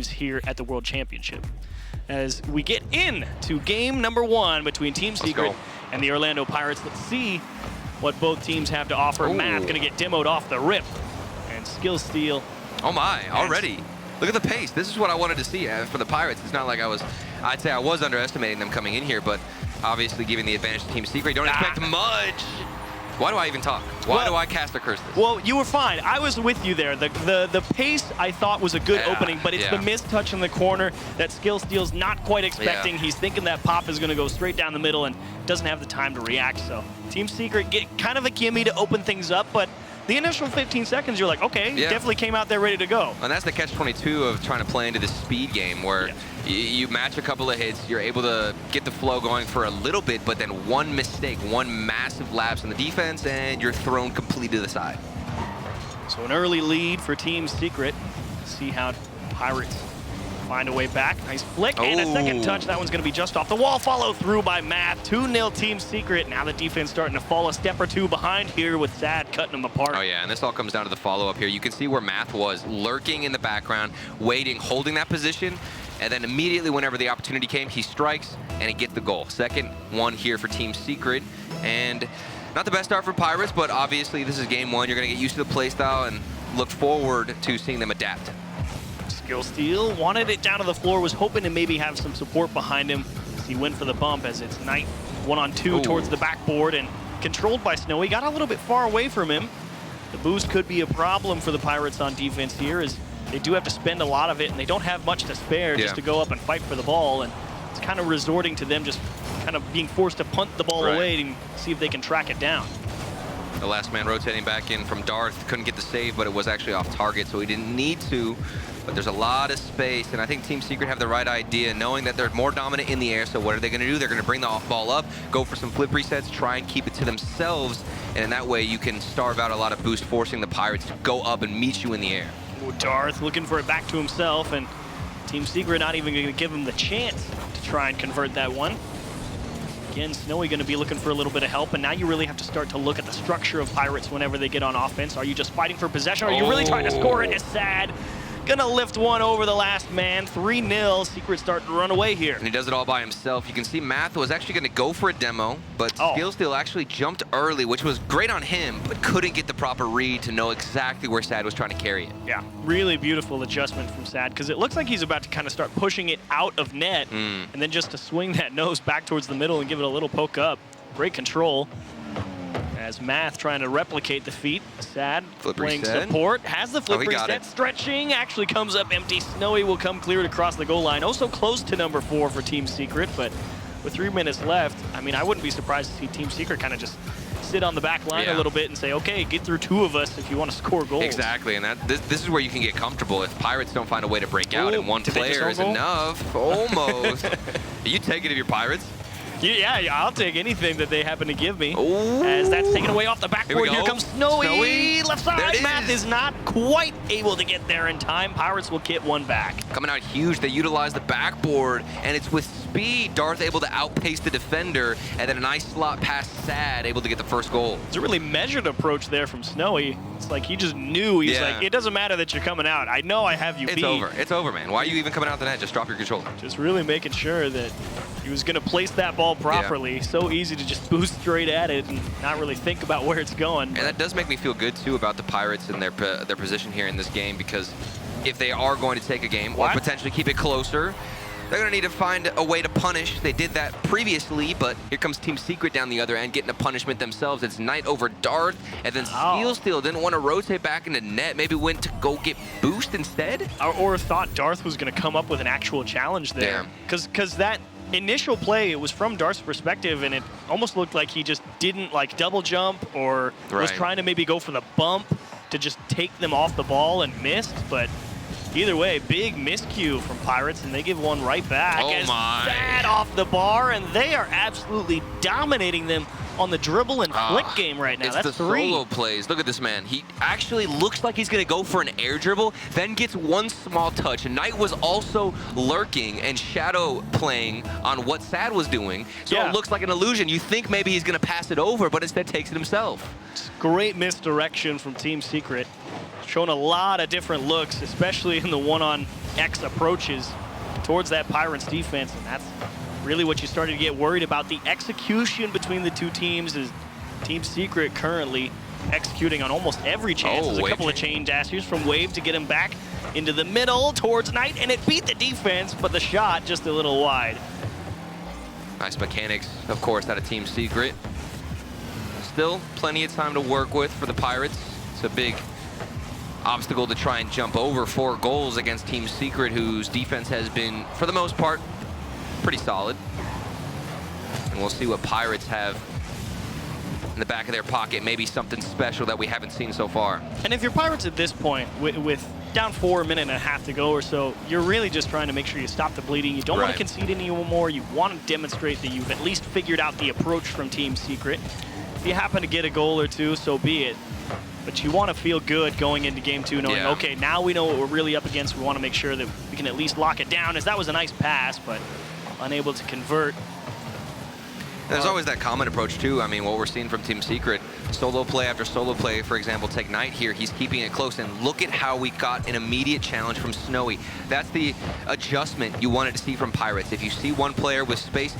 teams here at the World Championship. As we get into game number 1 between Team Secret and the Orlando Pirates, let's see what both teams have to offer. Math going to get demoed off the rip, and Skill Steal. Oh my, already. Look at the pace. This is what I wanted to see for the Pirates. It's not like I'd say I was underestimating them coming in here, but obviously giving the advantage to Team Secret. Don't expect much. Why do I even talk? Why do I cast a curse this? Well, you were fine. I was with you there. The pace I thought was a good opening, but it's the missed touch in the corner that Skill Steal's not quite expecting. He's thinking that pop is going to go straight down the middle and doesn't have the time to react. So Team Secret get kind of a gimme to open things up, but the initial 15 seconds, you're like, okay, definitely came out there ready to go. And that's the catch-22 of trying to play into the speed game where you match a couple of hits, you're able to get the flow going for a little bit, but then one mistake, one massive lapse in the defense, and you're thrown completely to the side. So an early lead for Team Secret. See how Pirates find a way back. Nice flick and a second touch. That one's going to be just off the wall. Follow through by Math. 2-0 Team Secret. Now the defense starting to fall a step or two behind here with Sad cutting them apart. Oh yeah, and this all comes down to the follow-up here. You can see where Math was lurking in the background, waiting, holding that position, and then immediately whenever the opportunity came, he strikes and he gets the goal. Second one here for Team Secret, and not the best start for Pirates, but obviously this is game 1. You're going to get used to the playstyle and look forward to seeing them adapt. Skill Steal wanted it down to the floor, was hoping to maybe have some support behind him. He went for the bump as it's Knight 1-on-2 towards the backboard and controlled by Snowy. Got a little bit far away from him. The boost could be a problem for the Pirates on defense here, as they do have to spend a lot of it and they don't have much to spare just to go up and fight for the ball. And it's kind of resorting to them just kind of being forced to punt the ball away and see if they can track it down. The last man rotating back in from Darth couldn't get the save, but it was actually off target, so he didn't need to. But there's a lot of space, and I think Team Secret have the right idea, knowing that they're more dominant in the air. So what are they going to do? They're going to bring the ball up, go for some flip resets, try and keep it to themselves, and in that way you can starve out a lot of boost, forcing the Pirates to go up and meet you in the air. Darth looking for it back to himself, and Team Secret not even going to give him the chance to try and convert that one. Again, Snowy going to be looking for a little bit of help, and now you really have to start to look at the structure of Pirates whenever they get on offense. Are you just fighting for possession, or are you really trying to score it? It's Sad. Gonna lift one over the last man. 3-0. Secret starting to run away here. And he does it all by himself. You can see Math was actually going to go for a demo, but Skill Steal actually jumped early, which was great on him, but couldn't get the proper read to know exactly where Sad was trying to carry it. Yeah, really beautiful adjustment from Sad, because it looks like he's about to kind of start pushing it out of net, and then just to swing that nose back towards the middle and give it a little poke up. Great control. As Math trying to replicate the feat. Sad playing support. Has the flip reset. Stretching. Actually comes up empty. Snowy will come cleared across the goal line. Also close to number 4 for Team Secret, but with 3 minutes left, I mean, I wouldn't be surprised to see Team Secret kind of just sit on the back line a little bit and say, okay, get through 2 of us if you want to score goals. Exactly, and this is where you can get comfortable. If Pirates don't find a way to break out and one player is enough, almost. You take it if you're Pirates. Yeah, I'll take anything that they happen to give me. As that's taken away off the backboard. Here comes Snowy. Left side. Math is not quite able to get there in time. Pirates will get one back. Coming out huge. They utilize the backboard, and it's with speed. Darth able to outpace the defender, and then a nice slot past Sad, able to get the first goal. It's a really measured approach there from Snowy. It's like he just knew. He's like, it doesn't matter that you're coming out. I know I have you beat. It's over. It's over, man. Why are you even coming out the net? Just drop your controller. Just really making sure that he was going to place that ball properly. So easy to just boost straight at it and not really think about where it's going. And that does make me feel good, too, about the Pirates and their position here in this game, because if they are going to take a game or potentially keep it closer, they're going to need to find a way to punish. They did that previously, but here comes Team Secret down the other end getting a punishment themselves. It's Knight over Darth, and then Skill didn't want to rotate back into net. Maybe went to go get boost instead? Or thought Darth was going to come up with an actual challenge there. Because that initial play, it was from Darth's perspective, and it almost looked like he just didn't like double jump or was trying to maybe go for the bump to just take them off the ball and missed. But either way, big miscue from Pirates, and they give one right back. Sad off the bar, and they are absolutely dominating them on the dribble and flick game right now. That's the 3 solo plays. Look at this man. He actually looks like he's going to go for an air dribble, then gets one small touch. And Knight was also lurking and shadow playing on what Sad was doing. So it looks like an illusion. You think maybe he's going to pass it over, but instead takes it himself. Great misdirection from Team Secret. Shown a lot of different looks, especially in the 1-on 1-on-X approaches towards that Pirates defense, and that's really what you started to get worried about. The execution between the two teams is Team Secret currently executing on almost every chance. There's a couple of chain dashes from Wave to get him back into the middle towards Knight, and it beat the defense, but the shot just a little wide. Nice mechanics, of course, out of Team Secret. Still plenty of time to work with for the Pirates. It's a big obstacle to try and jump over. 4 goals against Team Secret, whose defense has been, for the most part, pretty solid. And we'll see what Pirates have in the back of their pocket, maybe something special that we haven't seen so far. And if you're Pirates at this point, with down 4, a minute and a half to go or so, you're really just trying to make sure you stop the bleeding. You don't want to concede anymore. You want to demonstrate that you've at least figured out the approach from Team Secret. If you happen to get a goal or two, so be it. But you want to feel good going into Game 2, knowing, okay, now we know what we're really up against. We want to make sure that we can at least lock it down, as that was a nice pass, but unable to convert. There's always that common approach, too. I mean, what we're seeing from Team Secret, solo play after solo play, for example, take Knight here. He's keeping it close, and look at how we got an immediate challenge from Snowy. That's the adjustment you wanted to see from Pirates. If you see one player with space,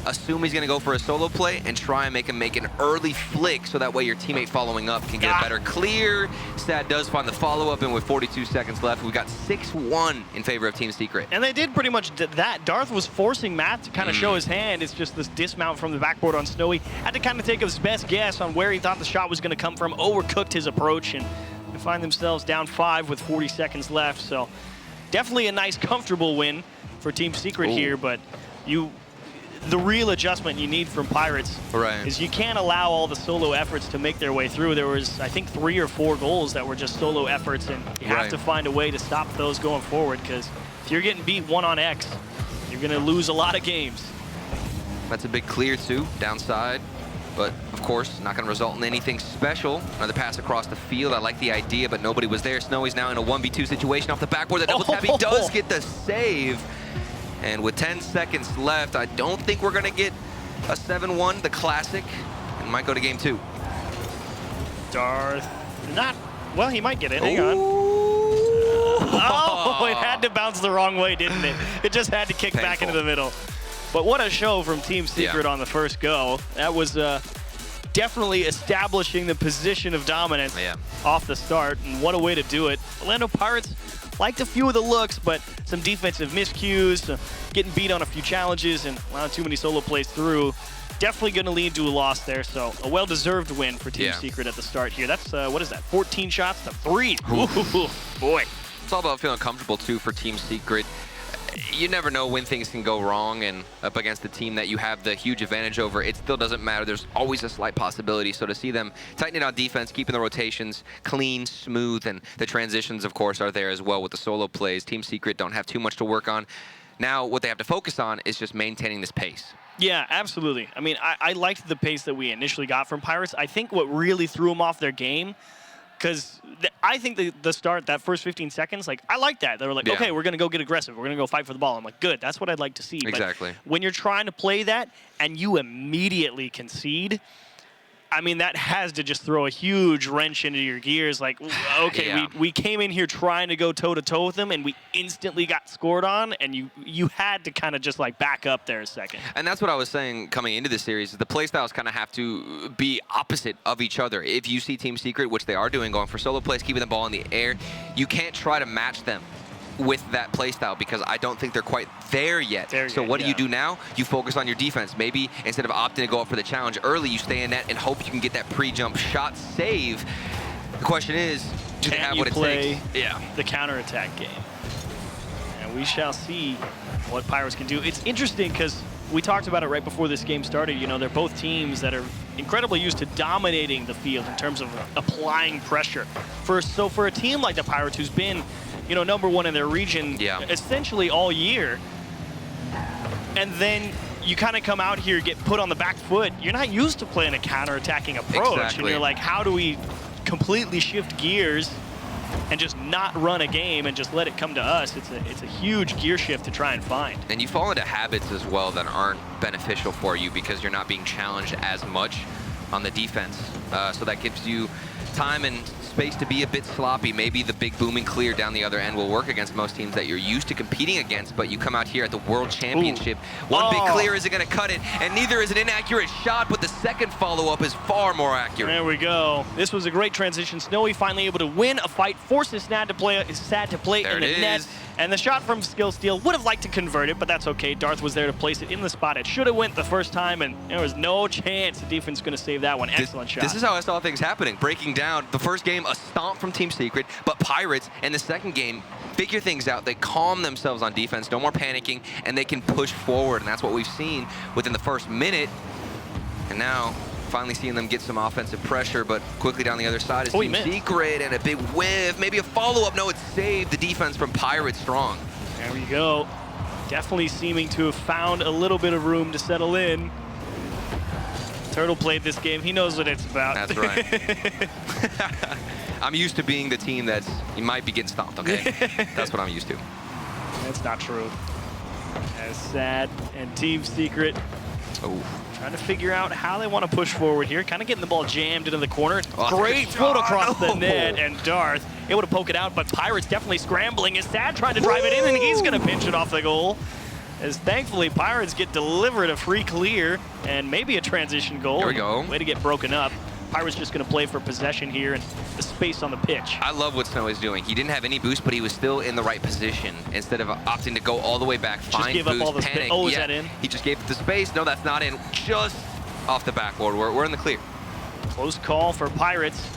assume he's going to go for a solo play and try and make him make an early flick, so that way your teammate following up can get a better clear. Sad does find the follow-up, and with 42 seconds left, we got 6-1 in favor of Team Secret. And they did pretty much that. Darth was forcing Matt to kind of show his hand. It's just this dismount from the backboard on Snowy. Had to kind of take his best guess on where he thought the shot was going to come from, overcooked his approach, and they find themselves down 5 with 40 seconds left. So definitely a nice, comfortable win for Team Secret here, but the real adjustment you need from Pirates is you can't allow all the solo efforts to make their way through. There was, I think, 3 or 4 goals that were just solo efforts, and you have to find a way to stop those going forward, because if you're getting beat 1-on-X, you're going to lose a lot of games. That's a big clear, too, downside. But, of course, not going to result in anything special. Another pass across the field. I like the idea, but nobody was there. Snowy's now in a 1v2 situation off the backboard. The double tap, he does get the save. And with 10 seconds left, I don't think we're going to get a 7-1, the classic. It might go to Game 2. Darth, well, he might get it. Hang on. Oh, it had to bounce the wrong way, didn't it? It just had to kick back into the middle. But what a show from Team Secret on the first go. That was definitely establishing the position of dominance off the start, and what a way to do it. Orlando Pirates liked a few of the looks, but some defensive miscues, getting beat on a few challenges, and allowing too many solo plays through. Definitely going to lead to a loss there, so a well-deserved win for Team Secret at the start here. That's, what is that, 14 shots to 3. Ooh, boy. It's all about feeling comfortable, too, for Team Secret. You never know when things can go wrong, and up against the team that you have the huge advantage over, it still doesn't matter. There's always a slight possibility. So to see them tightening on defense, keeping the rotations clean, smooth, and the transitions, of course, are there as well with the solo plays. Team Secret don't have too much to work on. Now, what they have to focus on is just maintaining this pace. Yeah, absolutely. I mean, I liked the pace that we initially got from Pirates. I think what really threw them off their game, because I think the start, that first 15 seconds, like, I like that. They were like, okay, we're going to go get aggressive. We're going to go fight for the ball. I'm like, good. That's what I'd like to see. Exactly. But when you're trying to play that and you immediately concede, I mean, that has to just throw a huge wrench into your gears. Like, okay, we came in here trying to go toe-to-toe with them, and we instantly got scored on, and you had to kind of just, like, back up there a second. And that's what I was saying coming into the series. The play styles kind of have to be opposite of each other. If you see Team Secret, which they are doing, going for solo plays, keeping the ball in the air, you can't try to match them with that play style, because I don't think they're quite there yet. So what do you do now? You focus on your defense. Maybe instead of opting to go up for the challenge early, you stay in net and hope you can get that pre-jump shot save. The question is, do they have what it takes? The counterattack game? And we shall see what Pirates can do. It's interesting because we talked about it right before this game started. You know, they're both teams that are incredibly used to dominating the field in terms of applying pressure. So for a team like the Pirates, who's been, you know, #1 in their region essentially all year, and then you kind of come out here, get put on the back foot, you're not used to playing a counter-attacking approach. And you're like, how do we completely shift gears and just not run a game and just let it come to us? It's a huge gear shift to try and find. And you fall into habits as well that aren't beneficial for you, because you're not being challenged as much on the defense. So that gives you time and space to be a bit sloppy. Maybe the big booming clear down the other end will work against most teams that you're used to competing against, but you come out here at the World Championship. One big clear isn't going to cut it, and neither is an inaccurate shot, but the second follow-up is far more accurate. There we go. This was a great transition. Snowy finally able to win a fight, forces Sad to play in the net. And the shot from Skill Steal would have liked to convert it, but that's okay. Darth was there to place it in the spot it should have went the first time, and there was no chance the defense is going to save that one. Excellent shot. This is how I saw things happening. Breaking down, the first game, a stomp from Team Secret, but Pirates in the second game figure things out. They calm themselves on defense, no more panicking, and they can push forward, and that's what we've seen within the first minute. And now, finally seeing them get some offensive pressure, but quickly down the other side is Team Secret, and a big whiff, maybe a follow-up. No, it saved the defense from Pirates strong. There we go. Definitely seeming to have found a little bit of room to settle in. Turtle played this game. He knows what it's about. That's right. I'm used to being the team that's, you might be getting stomped, okay? That's what I'm used to. That's not true. As Sad and Team Secret trying to figure out how they want to push forward here. Kind of getting the ball jammed into the corner. Great float across the net, and Darth able to poke it out, but Pirates definitely scrambling. Is Sad trying to drive it in, and he's going to pinch it off the goal. As thankfully Pirates get delivered a free clear and maybe a transition goal. There we go. Way to get broken up. Pirates just going to play for possession here and the space on the pitch. I love what Snow is doing. He didn't have any boost, but he was still in the right position. Instead of opting to go all the way back, find give boost, up all the panic. Oh, is that in? He just gave it the space. No, that's not in. Just off the backboard. We're in the clear. Close call for Pirates.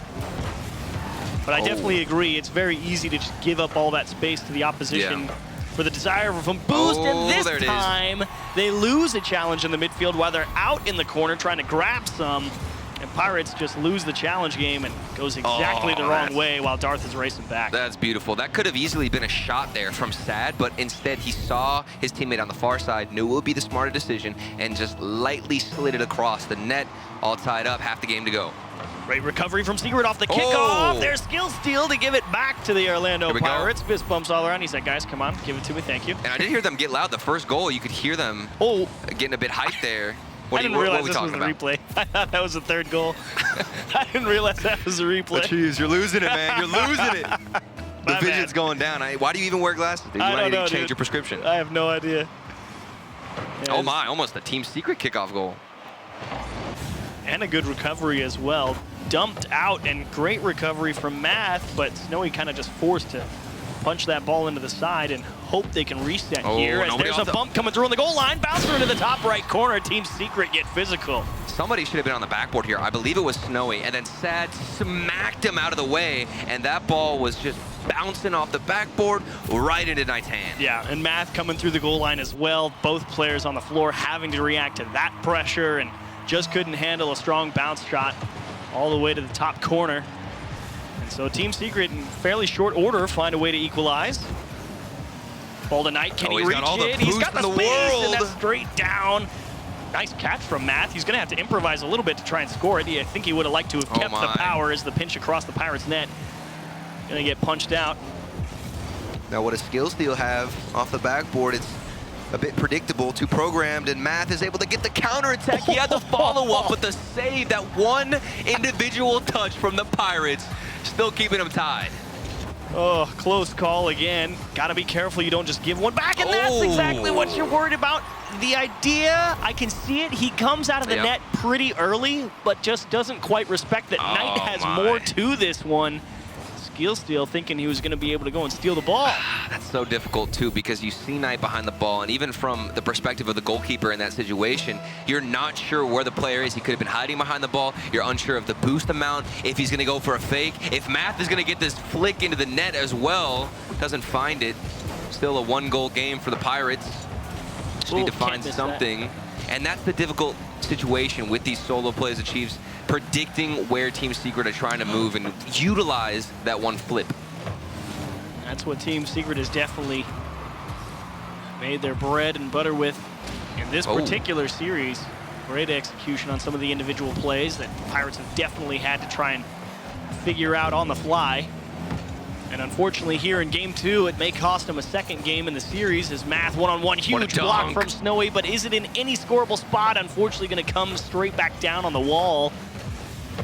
But I definitely agree. It's very easy to just give up all that space to the opposition for the desire of a boost. And this time, they lose a challenge in the midfield while they're out in the corner trying to grab some. And Pirates just lose the challenge game and goes exactly the wrong way while Darth is racing back. That's beautiful. That could have easily been a shot there from Sad, but instead he saw his teammate on the far side, knew it would be the smarter decision, and just lightly slid it across the net, all tied up, half the game to go. Great recovery from Secret off the kickoff. There's Skill Steal to give it back to the Orlando Pirates. Fist bumps all around. He said, guys, come on, give it to me, thank you. And I did hear them get loud. The first goal, you could hear them getting a bit hyped there. I didn't realize this was the replay. I thought that was the third goal. I didn't realize that was the replay. Jeez, you're losing it, man. You're losing it. The vision's going down. Why do you even wear glasses? You might need to change your prescription. I have no idea. Oh my, almost a Team Secret kickoff goal. And a good recovery as well. Dumped out, and great recovery from Math, but Snowy kind of just forced to punch that ball into the side and hope they can reset here. As there's a bump coming through on the goal line, bouncer into the top right corner. Team Secret get physical. Somebody should have been on the backboard here. I believe it was Snowy, and then Sad smacked him out of the way, and that ball was just bouncing off the backboard right into Knight's hand. Yeah, and Math coming through the goal line as well. Both players on the floor having to react to that pressure and just couldn't handle a strong bounce shot all the way to the top corner. And so Team Secret, in fairly short order, find a way to equalize. Ball to Knight, can he reach it? He's got the space, and that's straight down. Nice catch from Math. He's gonna have to improvise a little bit to try and score it. I think he would have liked to have kept the power as the pinch across the Pirates net. Gonna get punched out. Now what does Skill Steal have off the backboard? It's a bit predictable, too programmed, and Math is able to get the counterattack. He had the follow-up, but the save, that one individual touch from the Pirates, still keeping them tied. Oh, close call again. Gotta be careful you don't just give one back, and that's exactly what you're worried about. The idea, I can see it, he comes out of the net pretty early, but just doesn't quite respect that Knight has more to this one. Skill Steal thinking he was going to be able to go and steal the ball. That's so difficult too, because you see Knight behind the ball, and even from the perspective of the goalkeeper in that situation, you're not sure where the player is. He could have been hiding behind the ball. You're unsure of the boost amount, if he's going to go for a fake. If Math is going to get this flick into the net as well, doesn't find it. Still a one-goal game for the Pirates. Just need to find something. And that's the difficult situation with these solo plays of Chiefs, predicting where Team Secret are trying to move and utilize that one flip. That's what Team Secret has definitely made their bread and butter with in this particular series. Great execution on some of the individual plays that Pirates have definitely had to try and figure out on the fly. And unfortunately here in game 2, it may cost him a second game in the series as Math one-on-one, huge block from Snowy, but is it in any scoreable spot? Unfortunately gonna come straight back down on the wall.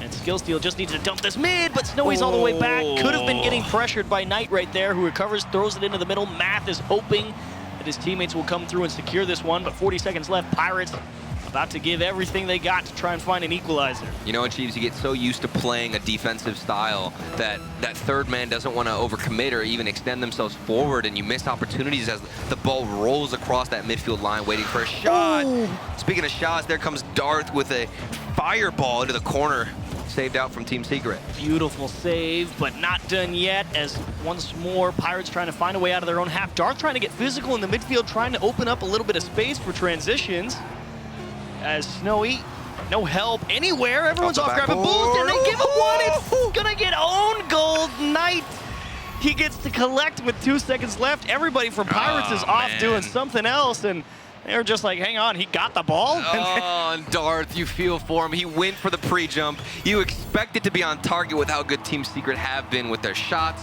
And Skill Steal just needs to dump this mid, but Snowy's all the way back. Could have been getting pressured by Knight right there, who recovers, throws it into the middle. Math is hoping that his teammates will come through and secure this one, but 40 seconds left. Pirates about to give everything they got to try and find an equalizer. You know, Chiefs, you get so used to playing a defensive style that that third man doesn't want to overcommit or even extend themselves forward, and you miss opportunities as the ball rolls across that midfield line waiting for a shot. Ooh. Speaking of shots, there comes Darth with a fireball into the corner, saved out from Team Secret. Beautiful save, but not done yet, as once more Pirates trying to find a way out of their own half. Darth trying to get physical in the midfield, trying to open up a little bit of space for transitions. As Snowy, no help anywhere. Everyone's off grab and boost, and they give him one. It's gonna get own goal. Knight, he gets to collect with 2 seconds left. Everybody from Pirates is off doing something else, and they're just like, hang on, he got the ball. Oh, and Darth, you feel for him. He went for the pre-jump. You expect it to be on target with how good Team Secret have been with their shots,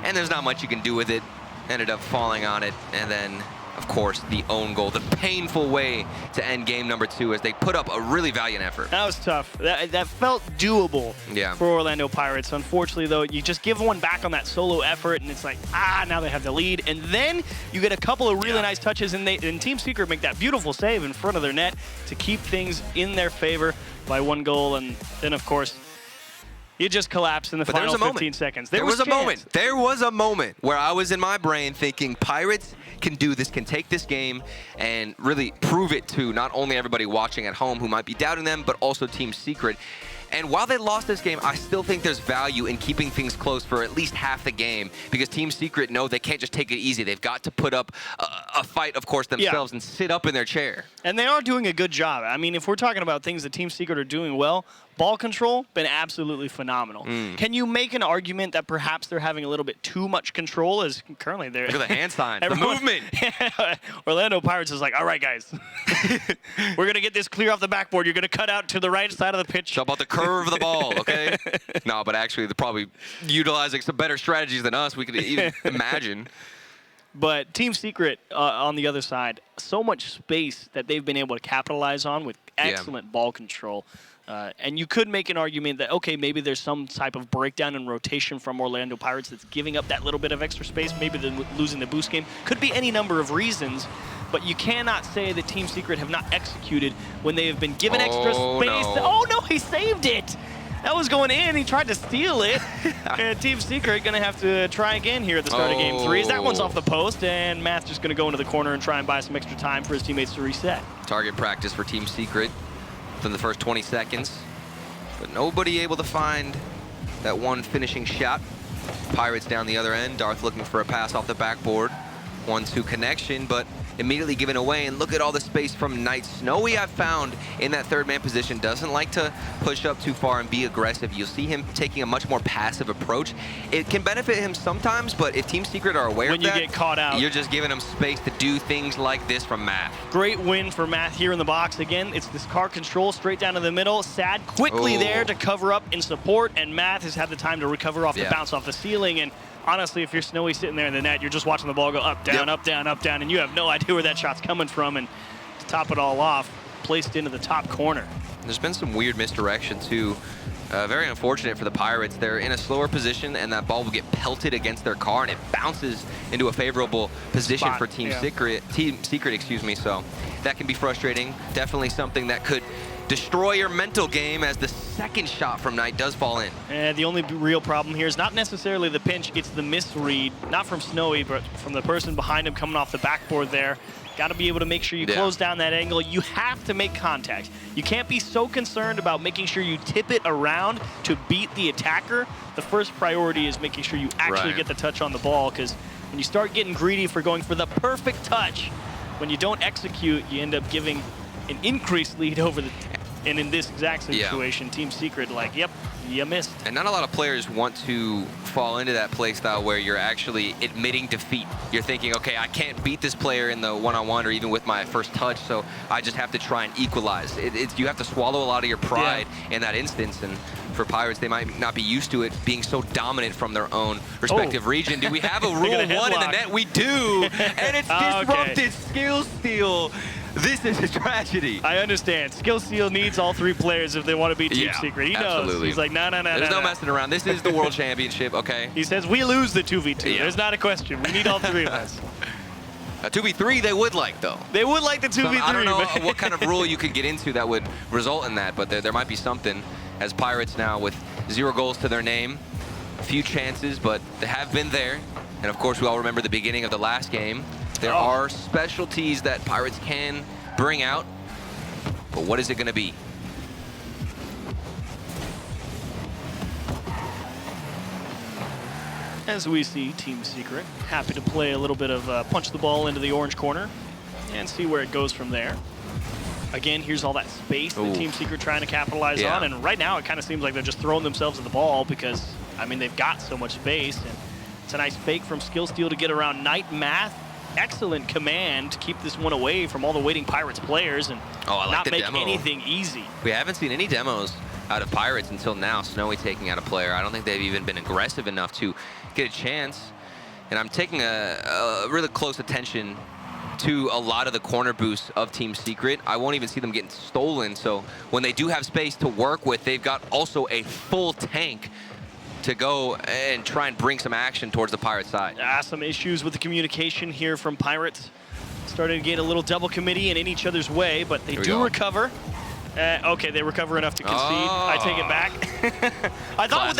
and there's not much you can do with it. Ended up falling on it, and then of course, the own goal, the painful way to end game number 2 as they put up a really valiant effort. That was tough. That felt doable for Orlando Pirates. Unfortunately, though, you just give one back on that solo effort, and it's like, now they have the lead. And then you get a couple of really nice touches, and Team Secret make that beautiful save in front of their net to keep things in their favor by 1 goal. And then, of course, you just collapsed in the final 15 seconds. There was a moment where I was in my brain thinking Pirates can do this, can take this game and really prove it to not only everybody watching at home who might be doubting them, but also Team Secret. And while they lost this game, I still think there's value in keeping things close for at least half the game, because Team Secret know they can't just take it easy. They've got to put up a fight, of course, themselves and sit up in their chair. And they are doing a good job. I mean, if we're talking about things that Team Secret are doing well, ball control, been absolutely phenomenal. Can you make an argument that perhaps they're having a little bit too much control, as currently they're... Look at the hand sign, the movement. Orlando Pirates is like, all right, guys, we're going to get this clear off the backboard. You're going to cut out to the right side of the pitch. So about the curve of the ball, okay? No, but actually they're probably utilizing some better strategies than us. We could even imagine. But Team Secret, on the other side, so much space that they've been able to capitalize on with excellent ball control. And you could make an argument that, okay, maybe there's some type of breakdown in rotation from Orlando Pirates that's giving up that little bit of extra space. Maybe they're losing the boost game. Could be any number of reasons. But you cannot say that Team Secret have not executed when they have been given extra space. Oh, no, he saved it. That was going in. He tried to steal it. And Team Secret going to have to try again here at the start of game 3. That one's off the post, and Matt's just going to go into the corner and try and buy some extra time for his teammates to reset. Target practice for Team Secret within the first 20 seconds. But nobody able to find that one finishing shot. Pirates down the other end. Darth looking for a pass off the backboard. 1-2 connection, but immediately given away. And look at all the space from Knight. Snowy, I've found, in that third man position, doesn't like to push up too far and be aggressive. You'll see him taking a much more passive approach. It can benefit him sometimes, but if Team Secret are aware of that, when you get caught out, you're just giving him space to do things like this from Math. Great win for Math here in the box. Again, it's this car control straight down to the middle. Sad quickly there to cover up in support, and Math has had the time to recover off the bounce off the ceiling. And honestly, if you're Snowy sitting there in the net, you're just watching the ball go up, down, up, down, up, down, and you have no idea where that shot's coming from. And to top it all off, placed into the top corner. There's been some weird misdirection, too. Very unfortunate for the Pirates. They're in a slower position, and that ball will get pelted against their car, and it bounces into a favorable position for Team Secret. So that can be frustrating. Definitely something that could destroy your mental game, as the second shot from Knight does fall in. And the only real problem here is not necessarily the pinch, it's the misread, not from Snowy, but from the person behind him coming off the backboard there. Got to be able to make sure you close down that angle. You have to make contact. You can't be so concerned about making sure you tip it around to beat the attacker. The first priority is making sure you actually get the touch on the ball, because when you start getting greedy for going for the perfect touch, when you don't execute, you end up giving an increased lead over the... And in this exact situation, Team Secret, like, yep, you missed. And not a lot of players want to fall into that play style where you're actually admitting defeat. You're thinking, okay, I can't beat this player in the one-on-one or even with my first touch, so I just have to try and equalize. You have to swallow a lot of your pride in that instance. And for Pirates, they might not be used to it being so dominant from their own respective region. Do we have a Rule 1 in the net? We do. And it's disrupted skill steal. This is a tragedy. I understand. Skill Steal needs all 3 players if they want to be Team Secret. He knows. Absolutely. He's like, no. There's no messing around. This is the World Championship, okay? He says, we lose the 2v2. Yeah. There's not a question. We need all 3 of us. A 2v3 they would like, though. They would like the 2v3. I don't know what kind of rule you could get into that would result in that, but there might be something. As Pirates now with 0 goals to their name. A few chances, but they have been there. And of course, we all remember the beginning of the last game. There are specialties that Pirates can bring out, but what is it going to be? As we see Team Secret happy to play a little bit of punch the ball into the orange corner and see where it goes from there. Again, here's all that space that Team Secret trying to capitalize on, and right now it kind of seems like they're just throwing themselves at the ball because, I mean, they've got so much space, and it's a nice fake from Skill Steal to get around Knight. Math, excellent command to keep this one away from all the waiting Pirates players and not make anything easy. We haven't seen any demos out of Pirates until now. Snowy taking out a player. I don't think they've even been aggressive enough to get a chance, and I'm taking a really close attention to a lot of the corner boosts of Team Secret. I won't even see them getting stolen, so when they do have space to work with, they've got also a full tank to go and try and bring some action towards the Pirate side. Some issues with the communication here from Pirates. Starting to get a little double committee and in each other's way, but they do recover. Okay, they recover enough to concede. I take it back. I thought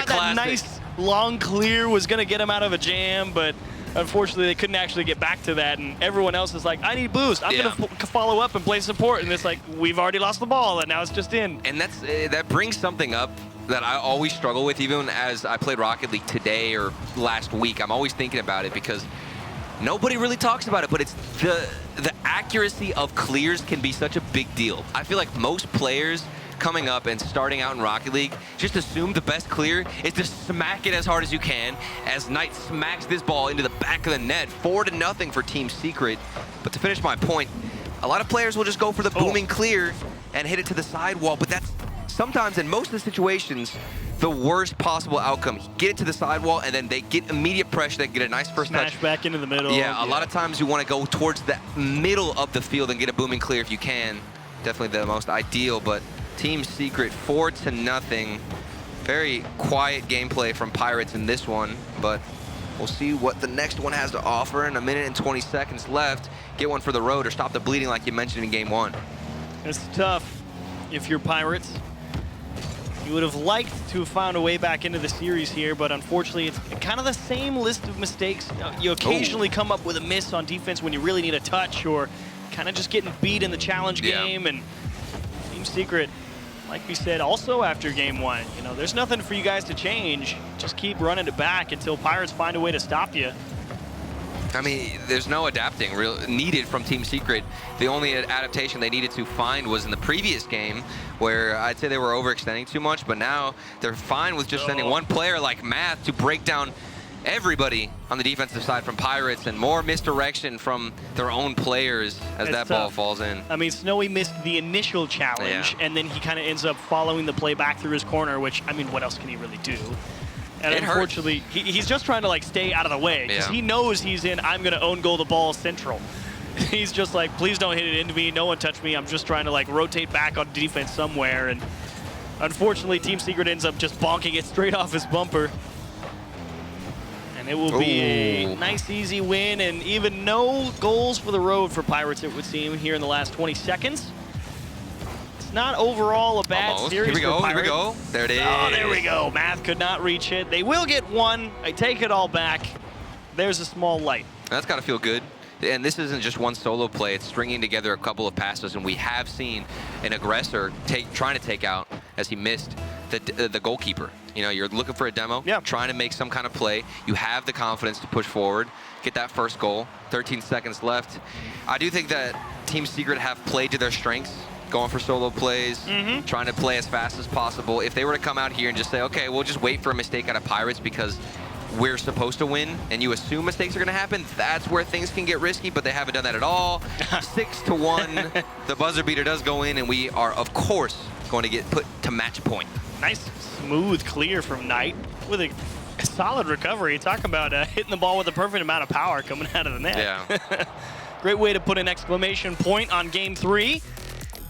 that nice long clear was going to get him out of a jam, but unfortunately, they couldn't actually get back to that, and everyone else is like, I need boost. I'm going to follow up and play support, and it's like, we've already lost the ball, and now it's just in. And that brings something up that I always struggle with, even as I played Rocket League today or last week. I'm always thinking about it because nobody really talks about it, but it's the accuracy of clears can be such a big deal. I feel like most players coming up and starting out in Rocket League just assume the best clear is to smack it as hard as you can as Knight smacks this ball into the back of the net. 4-0 for Team Secret. But to finish my point, a lot of players will just go for the booming clear and hit it to the sidewall, but that's sometimes, in most of the situations, the worst possible outcome. Get it to the sidewall, and then they get immediate pressure. They get a nice first touch. Smash back into the middle. Yeah, a lot of times you want to go towards the middle of the field and get a booming clear if you can. Definitely the most ideal, but Team Secret 4-0. Very quiet gameplay from Pirates in this one, but we'll see what the next one has to offer. In 1 minute and 20 seconds left, get one for the road or stop the bleeding like you mentioned in game 1. It's tough if you're Pirates. You would have liked to have found a way back into the series here, but unfortunately it's kind of the same list of mistakes. You occasionally come up with a miss on defense when you really need a touch, or kind of just getting beat in the challenge game. And Team Secret, like we said also after game 1, you know, there's nothing for you guys to change. Just keep running it back until Pirates find a way to stop you. I mean, there's no adapting needed from Team Secret. The only adaptation they needed to find was in the previous game, where I'd say they were overextending too much, but now they're fine with just sending one player like Math to break down everybody on the defensive side from Pirates, and more misdirection from their own players as that ball falls in. I mean, Snowy missed the initial challenge, and then he kind of ends up following the play back through his corner, which, I mean, what else can he really do? And unfortunately, he's just trying to, like, stay out of the way, because he knows he's in, I'm going to own goal the ball central. He's just like, please don't hit it into me, no one touch me, I'm just trying to, like, rotate back on defense somewhere, and unfortunately, Team Secret ends up just bonking it straight off his bumper. And it will be a nice, easy win, and even no goals for the road for Pirates, it would seem, here in the last 20 seconds. It's not overall a bad series for Pirates. Here we go. There it is. Oh, there we go. Math could not reach it. They will get one. I take it all back. There's a small light. That's got to feel good. And this isn't just one solo play. It's stringing together a couple of passes, and we have seen an aggressor trying to take out, as he missed, the goalkeeper. You know, you're looking for a demo, trying to make some kind of play. You have the confidence to push forward, get that first goal. 13 seconds left. I do think that Team Secret have played to their strengths, going for solo plays, trying to play as fast as possible. If they were to come out here and just say, okay, we'll just wait for a mistake out of Pirates because we're supposed to win, and you assume mistakes are going to happen, that's where things can get risky, but they haven't done that at all. 6-1. The buzzer beater does go in, and we are, of course, going to get put to match point. Nice, smooth clear from Knight with a solid recovery. Talk about hitting the ball with the perfect amount of power coming out of the net. Yeah. Great way to put an exclamation point on Game 3.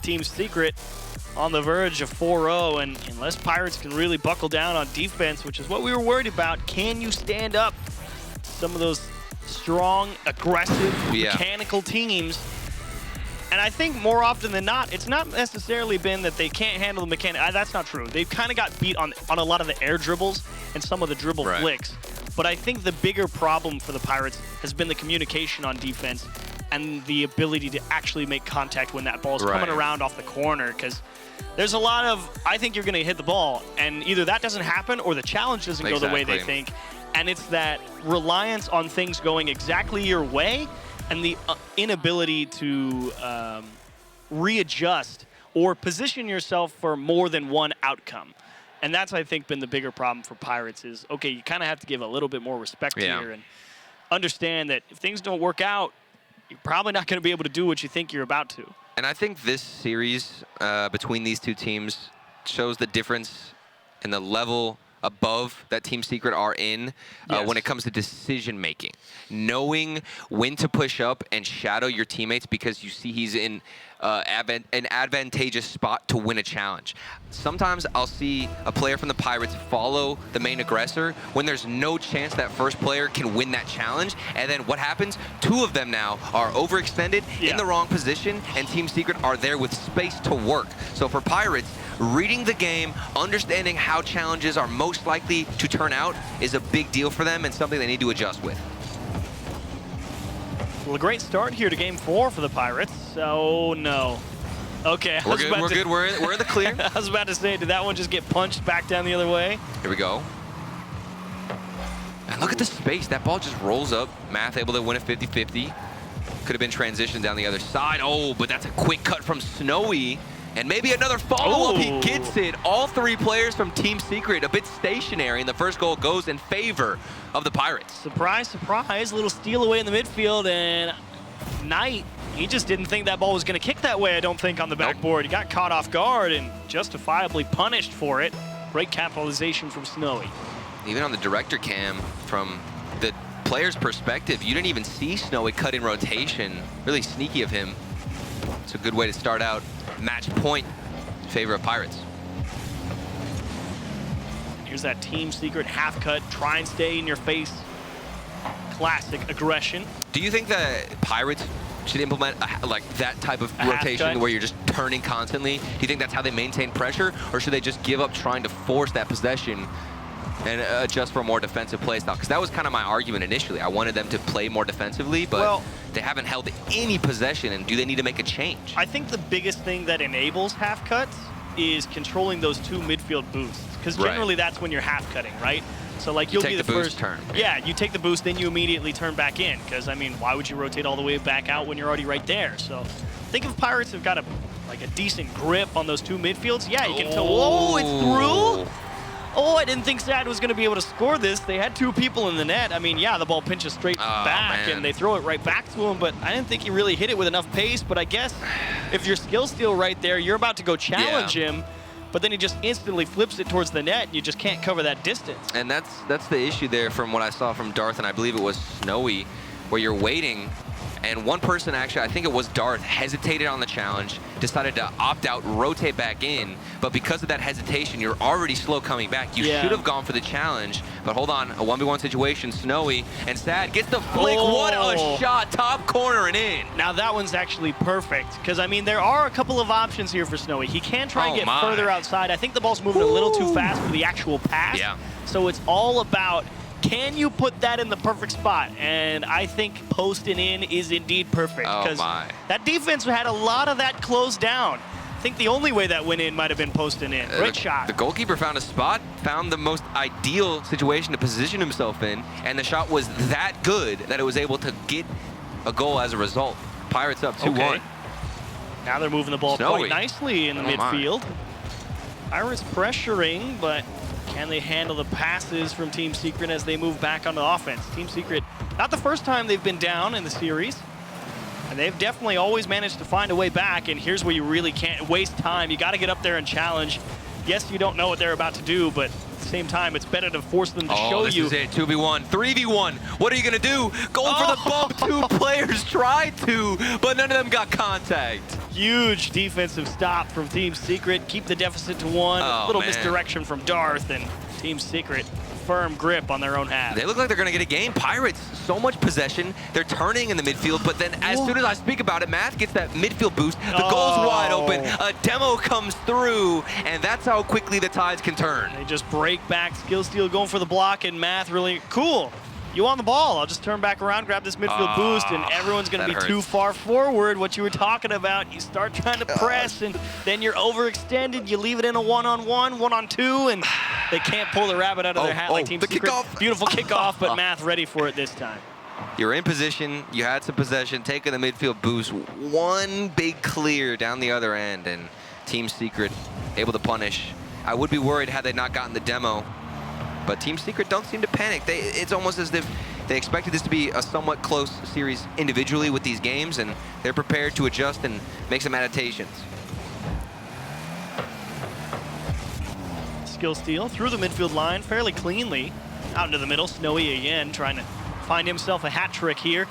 Team Secret on the verge of 4-0, and unless Pirates can really buckle down on defense, which is what we were worried about, can you stand up some of those strong, aggressive, mechanical teams? And I think more often than not, it's not necessarily been that they can't handle the mechanic. That's not true. They've kind of got beat on a lot of the air dribbles and some of the dribble flicks. But I think the bigger problem for the Pirates has been the communication on defense and the ability to actually make contact when that ball's coming around off the corner. Because there's a lot of, I think you're going to hit the ball, and either that doesn't happen or the challenge doesn't go the way they think. And it's that reliance on things going exactly your way and the inability to readjust or position yourself for more than one outcome. And that's, I think, been the bigger problem for Pirates is, okay, you kind of have to give a little bit more respect here and understand that if things don't work out, you're probably not going to be able to do what you think you're about to. And I think this series between these two teams shows the difference in the level above that Team Secret are in when it comes to decision making. Knowing when to push up and shadow your teammates because you see he's in an advantageous spot to win a challenge. Sometimes I'll see a player from the Pirates follow the main aggressor when there's no chance that first player can win that challenge, and then what happens? Two of them now are overextended in the wrong position, and Team Secret are there with space to work. So for Pirates, reading the game, understanding how challenges are most likely to turn out is a big deal for them and something they need to adjust with. Well, a great start here to Game 4 for the Pirates. Oh, no. Okay. We're good. We're in the clear. I was about to say, did that one just get punched back down the other way? Here we go. And look at the space. That ball just rolls up. Math able to win a 50-50. Could have been transitioned down the other side. Oh, but that's a quick cut from Snowy. And maybe another follow-up. He gets it. All three players from Team Secret a bit stationary, and the first goal goes in favor of the Pirates. Surprise, surprise. A little steal away in the midfield, and Knight, he just didn't think that ball was going to kick that way, I don't think, on the backboard. He got caught off guard and justifiably punished for it. Great capitalization from Snowy. Even on the director cam, from the player's perspective, you didn't even see Snowy cut in rotation. Really sneaky of him. It's a good way to start out. Match point in favor of Pirates. Here's that Team Secret half cut, try and stay in your face. Classic aggression. Do you think that Pirates should implement like that type of rotation where you're just turning constantly? Do you think that's how they maintain pressure, or should they just give up trying to force that possession and adjust for a more defensive play style? Because that was kind of my argument initially. I wanted them to play more defensively, but they haven't held any possession, and do they need to make a change? I think the biggest thing that enables half cuts is controlling those two midfield boosts, because generally that's when you're half cutting, right? So like you'll be the first turn. Yeah, you take the boost, then you immediately turn back in, because I mean, why would you rotate all the way back out when you're already right there? So I think if Pirates have got a decent grip on those two midfields, yeah, you can tell. Oh, it's through. Oh, I didn't think Sad was going to be able to score this. They had two people in the net. I mean, yeah, the ball pinches straight back, and they throw it right back to him, but I didn't think he really hit it with enough pace. But I guess if your skill's still right there, you're about to go challenge him, but then he just instantly flips it towards the net, and you just can't cover that distance. And that's the issue there from what I saw from Darth, and I believe it was Snowy, where you're waiting, and one person actually, I think it was Darth, hesitated on the challenge, decided to opt out, rotate back in, but because of that hesitation, you're already slow coming back. You should have gone for the challenge, but hold on, a 1v1 situation, Snowy, and Sad gets the flick. What a shot, top corner and in. Now that one's actually perfect, because I mean, there are a couple of options here for Snowy. He can try and get further outside. I think the ball's moving a little too fast for the actual pass. So it's all about, can you put that in the perfect spot? And I think posting in is indeed perfect, because that defense had a lot of that closed down. I think the only way that went in might have been posting in. Great shot. The goalkeeper found a spot, found the most ideal situation to position himself in, and the shot was that good that it was able to get a goal as a result. Pirates up 2-1. Now they're moving the ball quite nicely in the midfield. Pirates pressuring, but can they handle the passes from Team Secret as they move back onto offense? Team Secret, not the first time they've been down in the series, and they've definitely always managed to find a way back, and here's where you really can't waste time. You got to get up there and challenge. Yes, you don't know what they're about to do, but same time, it's better to force them to show this you. is it, 2v1, 3v1. What are you gonna do? Going for the bump. 2 players tried to, but none of them got contact. Huge defensive stop from Team Secret. Keep the deficit to 1. A little misdirection from Darth, and Team Secret firm grip on their own half. They look like they're gonna get a game. Pirates, so much possession. They're turning in the midfield, but then as soon as I speak about it, Math gets that midfield boost. The goal's wide open. A demo comes through, and that's how quickly the tides can turn. They just break back. Skill Steal going for the block, and Math really cool. You want the ball. I'll just turn back around, grab this midfield boost, and everyone's going to be too far forward. What you were talking about, you start trying to press, and then you're overextended. You leave it in a one-on-one, one-on-two, and they can't pull the rabbit out of their hat like Team Secret. Kickoff. Beautiful kickoff, but Math ready for it this time. You're in position, you had some possession, taking the midfield boost. One big clear down the other end, and Team Secret able to punish. I would be worried had they not gotten the demo. But Team Secret don't seem to panic. It's almost as if they expected this to be a somewhat close series individually with these games, and they're prepared to adjust and make some adaptations. Skill Steal through the midfield line fairly cleanly. Out into the middle, Snowy again trying to find himself a hat trick here.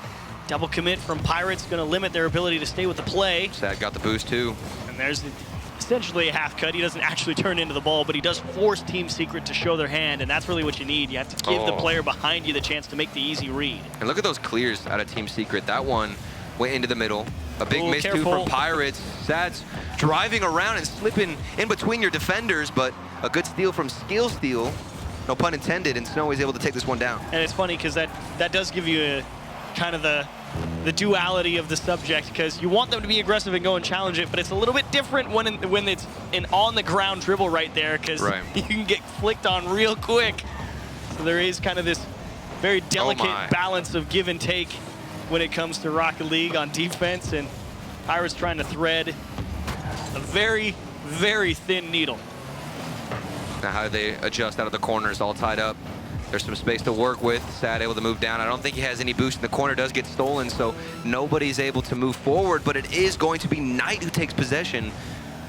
Double commit from Pirates, going to limit their ability to stay with the play. Sad got the boost too. And there's essentially a half cut. He doesn't actually turn into the ball, but he does force Team Secret to show their hand, and that's really what you need. You have to give the player behind you the chance to make the easy read. And look at those clears out of Team Secret. That one went into the middle. A big miss too from Pirates. Sad's driving around and slipping in between your defenders, but a good steal from Skill Steal. No pun intended, and Snowy's able to take this one down. And it's funny because that does give you a kind of the duality of the subject, because you want them to be aggressive and go and challenge it, but it's a little bit different when it's an on-the-ground dribble right there, because you can get flicked on real quick. So there is kind of this very delicate balance of give and take when it comes to Rocket League on defense, and Pirates trying to thread a very, very thin needle. Now how do they adjust out of the corners, all tied up? There's some space to work with. Sad able to move down. I don't think he has any boost in the corner. Does get stolen, so nobody's able to move forward, but it is going to be Knight who takes possession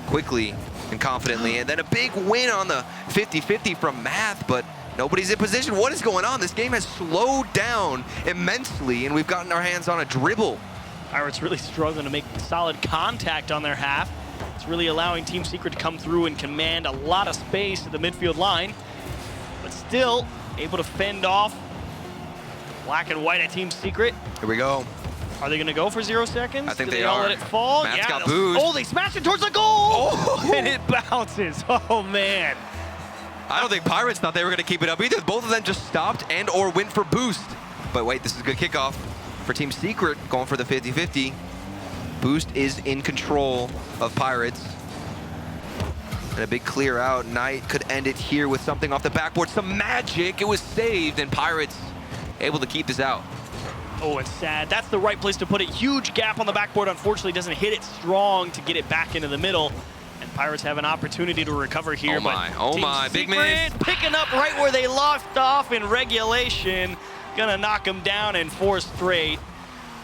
quickly and confidently. And then a big win on the 50-50 from Math, but nobody's in position. What is going on? This game has slowed down immensely, and we've gotten our hands on a dribble. Pirates really struggling to make solid contact on their half. It's really allowing Team Secret to come through and command a lot of space at the midfield line, but still able to fend off black and white at Team Secret. Here we go. Are they going to go for 0 seconds? I think Do they all are. let it fall? Matt's got boost. Oh, they smashed it towards the goal! And it bounces. Oh, man. I don't think Pirates thought they were going to keep it up either. Both of them just stopped and or went for boost. But wait, this is a good kickoff for Team Secret, going for the 50-50. Boost is in control of Pirates. And a big clear out. Knight could end it here with something off the backboard. Some magic. It was saved, and Pirates able to keep this out. Oh, it's sad. That's the right place to put it. Huge gap on the backboard. Unfortunately, doesn't hit it strong to get it back into the middle. And Pirates have an opportunity to recover here. Oh my, big miss. Picking up right where they left off in regulation. Gonna knock them down in 4 straight.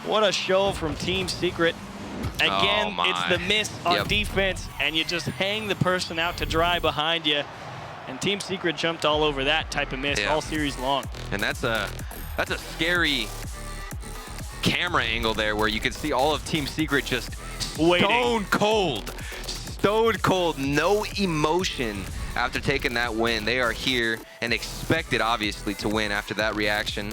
What a show from Team Secret. Again, it's the miss on defense, and you just hang the person out to dry behind you. And Team Secret jumped all over that type of miss all series long. And that's a scary camera angle there, where you can see all of Team Secret just stone cold, no emotion after taking that win. They are here and expected, obviously, to win after that reaction.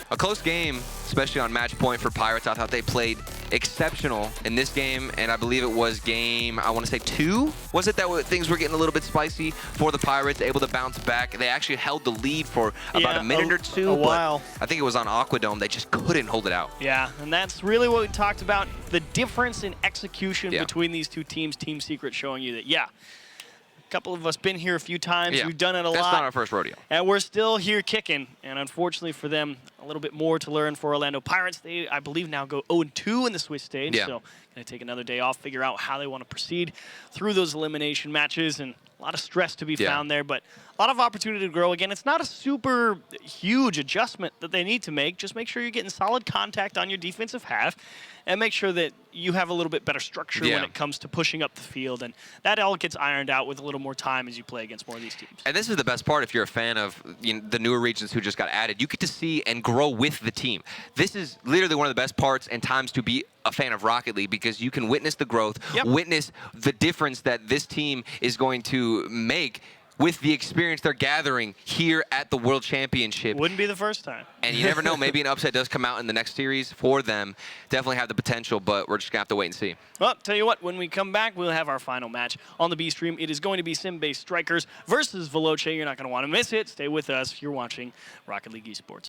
A close game, especially on match point for Pirates. I thought they played exceptional in this game, and I believe it was game, I want to say 2? Was it that things were getting a little bit spicy for the Pirates, able to bounce back? They actually held the lead for about a minute or two, a while. I think it was on Aquadome. They just couldn't hold it out. Yeah, and that's really what we talked about, the difference in execution between these two teams. Team Secret showing you that, a couple of us been here a few times. We've done it a lot. That's not our first rodeo. And we're still here kicking. And unfortunately for them, a little bit more to learn for Orlando Pirates. They, I believe, now go 0-2 in the Swiss stage. Yeah. So going to take another day off, figure out how they want to proceed through those elimination matches, and a lot of stress to be found there, but a lot of opportunity to grow. Again, it's not a super huge adjustment that they need to make. Just make sure you're getting solid contact on your defensive half and make sure that you have a little bit better structure when it comes to pushing up the field. And that all gets ironed out with a little more time as you play against more of these teams. And this is the best part if you're a fan of the newer regions who just got added. You get to see and grow with the team. This is literally one of the best parts and times to be a fan of Rocket League, because you can witness the growth, witness the difference that this team is going to make with the experience they're gathering here at the World Championship. Wouldn't be the first time. And you never know, maybe an upset does come out in the next series for them. Definitely have the potential, but we're just going to have to wait and see. Well, tell you what, when we come back, we'll have our final match on the B stream. It is going to be Sim-based Strikers versus Veloce. You're not going to want to miss it. Stay with us. You're watching Rocket League Esports.